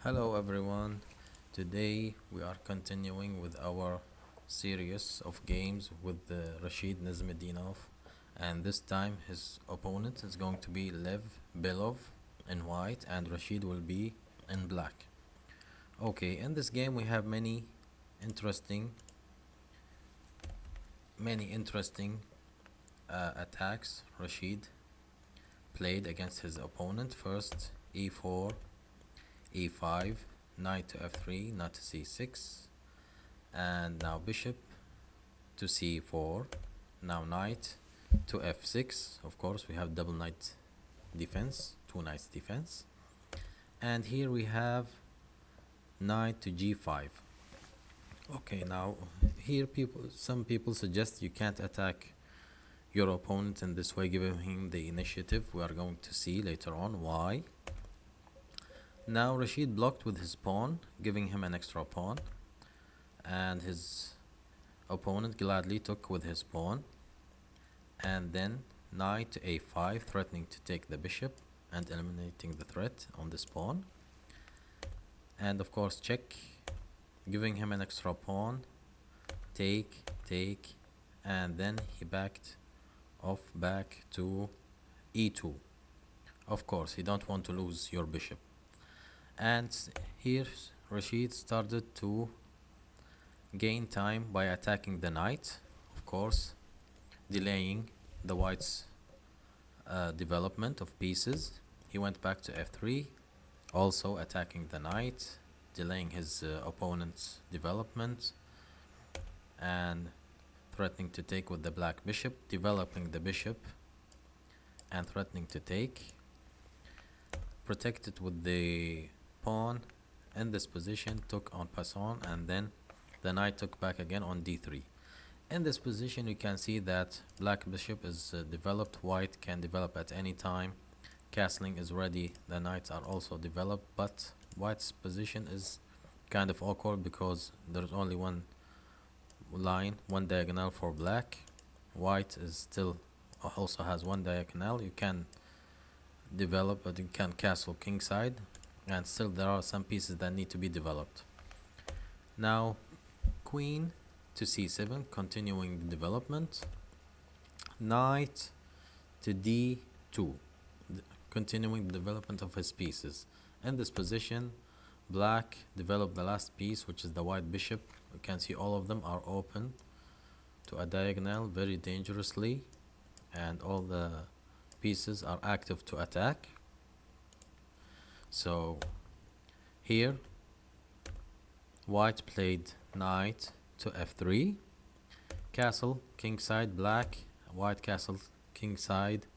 Hello everyone. Today we are continuing with our series of games with Rasheed Nezhmeldenof, and this time his opponent is going to be Belov in white and Rasheed will be in black. Okay, in this game we have interesting many interesting attacks. Rasheed played against his opponent. First e4, e5, knight to f3, knight to c6, and now bishop to c4, now knight to f6. Of course we have double knight defense, two knights defense, and here we have knight to g5. Okay, now here some people suggest you can't attack your opponent in this way, giving him the initiative. We are going to see later on why. Now Rasheed blocked with his pawn, giving him an extra pawn, and his opponent gladly took with his pawn, and then knight to a5, threatening to take the bishop and eliminating the threat on this pawn, and of course check, giving him an extra pawn, take, and then he backed off back to e2. Of course, you don't want to lose your bishop. And here Rasheed started to gain time by attacking the knight, of course, delaying the white's development of pieces. He went back to f3, also attacking the knight, delaying his opponent's development, and threatening to take with the black bishop, developing the bishop and threatening to take, protected with the pawn in this position, took on passant, and then the knight took back again on d3. In this position you can see that black bishop is developed, white can develop at any time, castling is ready, the knights are also developed, but white's position is kind of awkward because there's only one line, one diagonal for black. White is still also has one diagonal. You can develop, but you can castle kingside, and still there are some pieces that need to be developed. Now queen to c7, continuing the development, knight to d2, continuing the development of his pieces. In this position black developed the last piece, which is the white bishop. You can see all of them are open to a diagonal very dangerously, and all the pieces are active to attack. So here white played knight to f3, castle kingside black, white castle kingside,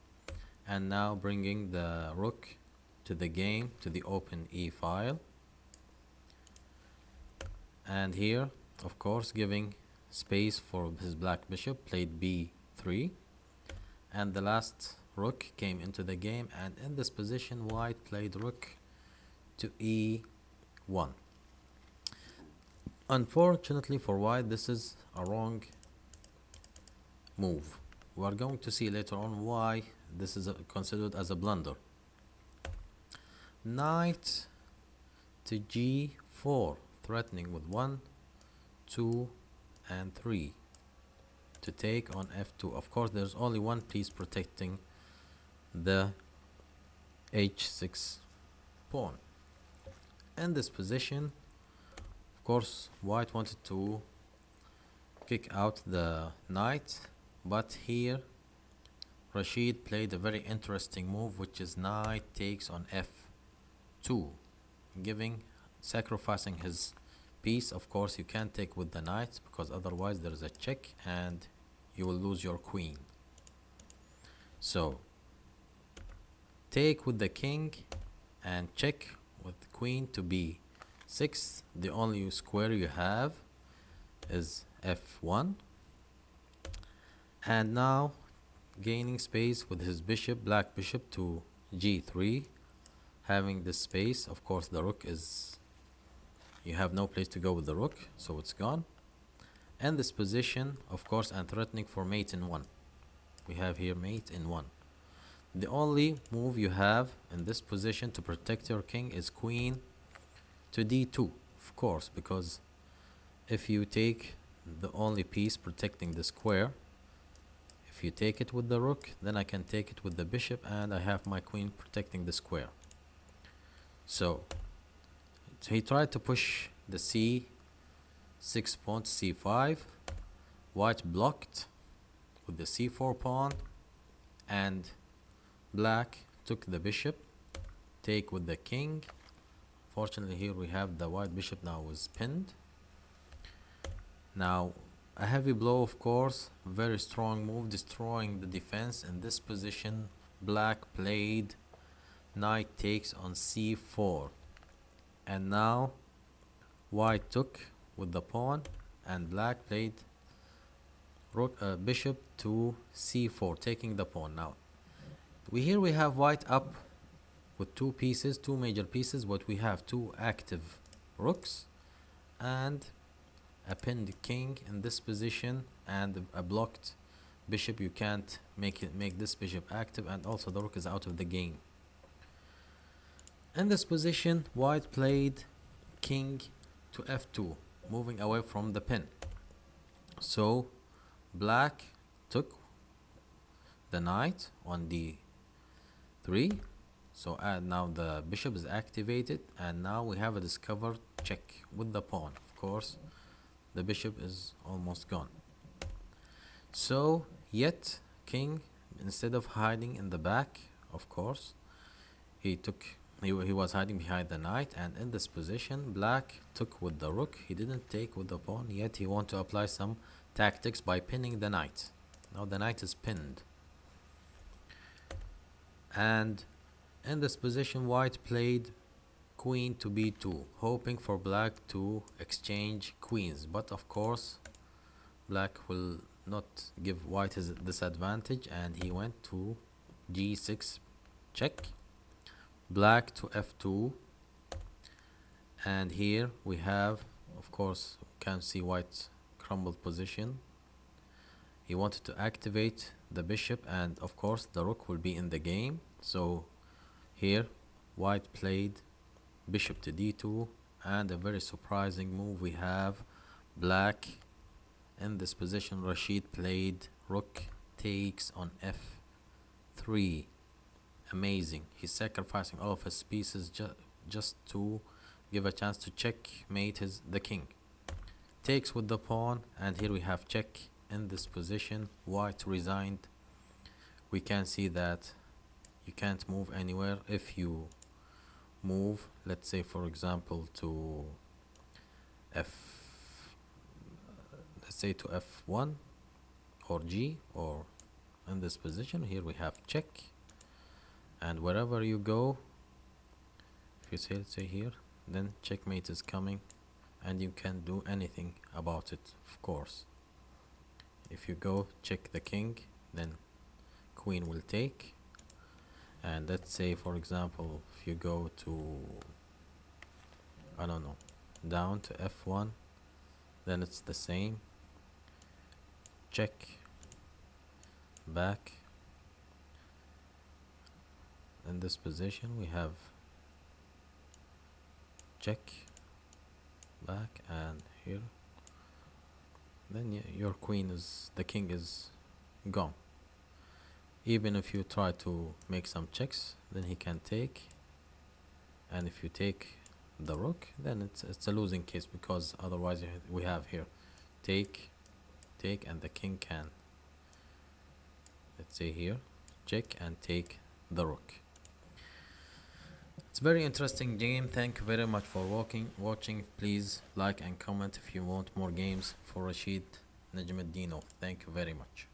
and now bringing the rook to the game, to the open e file, and here of course giving space for his black bishop, played b3, and the last rook came into the game, and in this position white played rook to e1. Unfortunately for white, this is a wrong move. We are going to see later on why this is considered as a blunder. Knight to g4, threatening with 1, 2, and 3 to take on f2. Of course there's only one piece protecting the h6 pawn. In this position, of course white wanted to kick out the knight, but here Rasheed played a very interesting move, which is knight takes on f2, sacrificing his piece. Of course you can't take with the knight because otherwise there is a check and you will lose your queen. So take with the king and check with the queen to b6. The only square you have is f1, and now gaining space with his bishop, black bishop to g3, having this space. Of course the rook is, you have no place to go with the rook, so it's gone. And this position, of course, and threatening for mate in 1. We have here mate in 1. The only move you have in this position to protect your king is queen to d2, of course, because if you take the only piece protecting the square, if you take it with the rook, then I can take it with the bishop and I have my queen protecting the square. So he tried to push the c6 pawn to c5. White blocked with the c4 pawn, and black took the bishop, take with the king. Fortunately here we have the white bishop now is pinned. Now a heavy blow, of course, very strong move, destroying the defense. In this position, black played knight takes on c4, and now white took with the pawn and black played bishop to c4, taking the pawn. Now here we have white up with two pieces, two major pieces, but we have two active rooks and a pinned king in this position and a blocked bishop. You can't make this bishop active, and also the rook is out of the game. In this position, white played king to f2, moving away from the pin. So black took the knight on d3. So now the bishop is activated, and now we have a discovered check with the pawn. Of course, the bishop is almost gone. So yet king, instead of hiding in the back, of course, he was hiding behind the knight, and in this position black took with the rook. He didn't take with the pawn, yet he wanted to apply some tactics by pinning the knight. Now the knight is pinned, and in this position white played queen to b2, hoping for black to exchange queens, but of course black will not give white his disadvantage, and he went to g6 check, black to f2, and here we have, of course, can see white's crumbled position. He wanted to activate the bishop, and of course the rook will be in the game. So here white played bishop to d2, and a very surprising move, we have black in this position. Rasheed played rook takes on f3. Amazing. He's sacrificing all of his pieces just to give a chance to checkmate the king. Takes with the pawn, and here we have check. In this position white resigned. We can see that you can't move anywhere. If you move, let's say for example to f1 or g, or in this position here we have check, and wherever you go, if you say, let's say here, then checkmate is coming, and you can't do anything about it. Of course, if you go check the king, then queen will take. And let's say for example if you go to, I don't know, down to f1, then it's the same, check, back. In this position we have check, back, and here then your queen is, the king is gone. Even if you try to make some checks, then he can take, and if you take the rook, then it's a losing case, because otherwise we have here take, and the king can, let's say here, check and take the rook. It's very interesting game. Thank you very much for watching. Please like and comment if you want more games for Rasheed Nezhmeldenof. Thank you very much.